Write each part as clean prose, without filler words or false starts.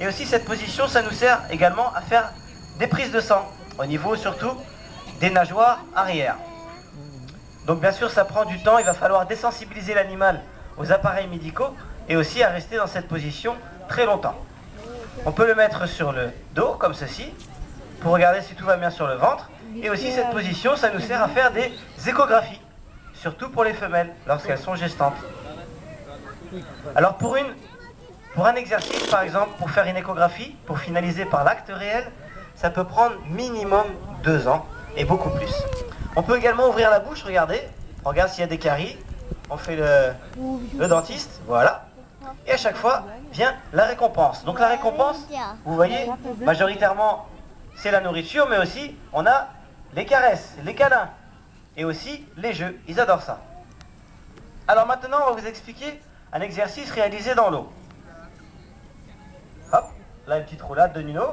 Et aussi cette position, ça nous sert également à faire des prises de sang, au niveau surtout des nageoires arrière. Donc bien sûr ça prend du temps, il va falloir désensibiliser l'animal aux appareils médicaux et aussi à rester dans cette position très longtemps. On peut le mettre sur le dos comme ceci, pour regarder si tout va bien sur le ventre. Et aussi cette position, ça nous sert à faire des échographies, surtout pour les femelles, lorsqu'elles sont gestantes. Alors pour un exercice, par exemple, pour faire une échographie, pour finaliser par l'acte réel, ça peut prendre minimum 2 ans et beaucoup plus. On peut également ouvrir la bouche, regardez. On regarde s'il y a des caries. On fait le dentiste, voilà. Et à chaque fois vient la récompense. Donc la récompense, vous voyez, majoritairement, c'est la nourriture, mais aussi on a les caresses, les câlins et aussi les jeux. Ils adorent ça. Alors maintenant, on va vous expliquer un exercice réalisé dans l'eau. Hop, là une petite roulade de Nuno.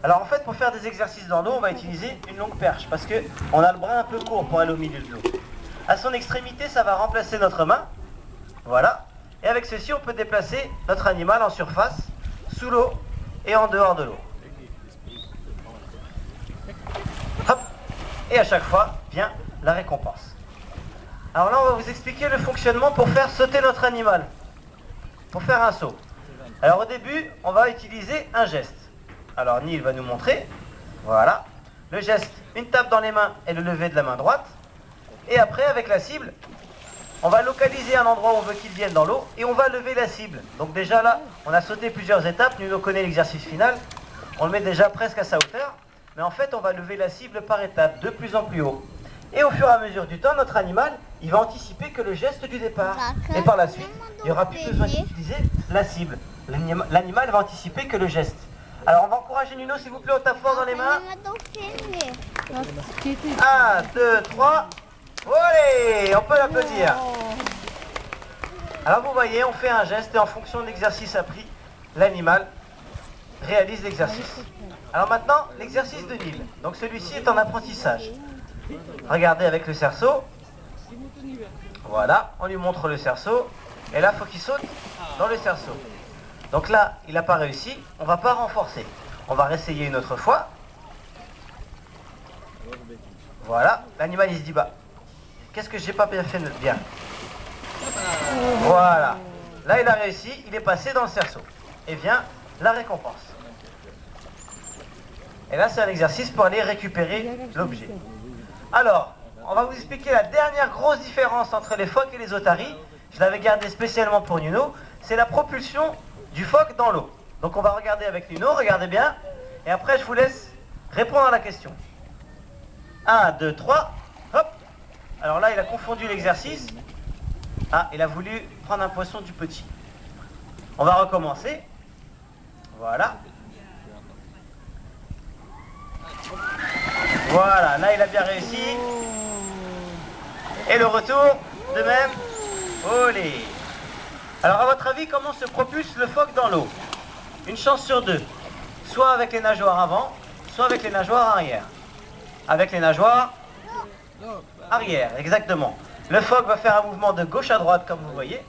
Alors en fait, pour faire des exercices dans l'eau, on va utiliser une longue perche parce qu'on a le bras un peu court pour aller au milieu de l'eau. À son extrémité, ça va remplacer notre main. Voilà. Et avec ceci, on peut déplacer notre animal en surface, sous l'eau et en dehors de l'eau. Hop. Et à chaque fois, vient la récompense. Alors là, on va vous expliquer le fonctionnement pour faire sauter notre animal. Pour faire un saut. Alors au début, on va utiliser un geste. Alors Neil va nous montrer. Voilà. Le geste, une tape dans les mains et le lever de la main droite. Et après, avec la cible, on va localiser un endroit où on veut qu'il vienne dans l'eau et on va lever la cible. Donc déjà là, on a sauté plusieurs étapes. Nuno connaît l'exercice final. On le met déjà presque à sa hauteur. Mais en fait, on va lever la cible par étapes, de plus en plus haut. Et au fur et à mesure du temps, notre animal, il va anticiper que le geste du départ. Et par la suite, il n'y aura plus besoin d'utiliser la cible. L'animal va anticiper que le geste. Alors on va encourager Nuno, s'il vous plaît, on tape fort dans les mains. 1, 2, 3. Allez, on peut l'applaudir. Alors vous voyez, on fait un geste et en fonction de l'exercice appris, l'animal réalise l'exercice. Alors maintenant, l'exercice de Neil. Donc celui-ci est en apprentissage. Regardez avec le cerceau. Voilà, on lui montre le cerceau. Et là, il faut qu'il saute dans le cerceau. Donc là, il n'a pas réussi. On ne va pas renforcer. On va réessayer une autre fois. Voilà, l'animal il se dit, bah, qu'est-ce que j'ai pas bien fait bien? Voilà. Là, il a réussi. Il est passé dans le cerceau. Et vient la récompense. Et là, c'est un exercice pour aller récupérer l'objet. Alors, on va vous expliquer la dernière grosse différence entre les phoques et les otaries. Je l'avais gardé spécialement pour Nuno. C'est la propulsion du phoque dans l'eau. Donc on va regarder avec Nuno, regardez bien. Et après, je vous laisse répondre à la question. 1, 2, 3. Hop. Alors là, il a confondu l'exercice. Ah, il a voulu prendre un poisson du petit. On va recommencer. Voilà. Voilà, là il a bien réussi. Et le retour, de même. Olé. Alors à votre avis, comment se propulse le phoque dans l'eau? Une chance sur 2. Soit avec les nageoires avant, soit avec les nageoires arrière. Avec les nageoires arrière, exactement. Le phoque va faire un mouvement de gauche à droite, comme vous voyez.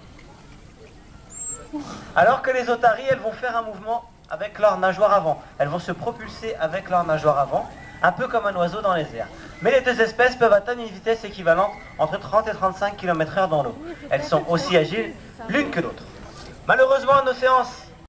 Alors que les otaries, elles vont faire un mouvement avec leur nageoire avant. Elles vont se propulser avec leur nageoire avant, un peu comme un oiseau dans les airs. Mais les deux espèces peuvent atteindre une vitesse équivalente entre 30 et 35 km/h dans l'eau. Elles sont aussi agiles l'une que l'autre. Malheureusement, nos séances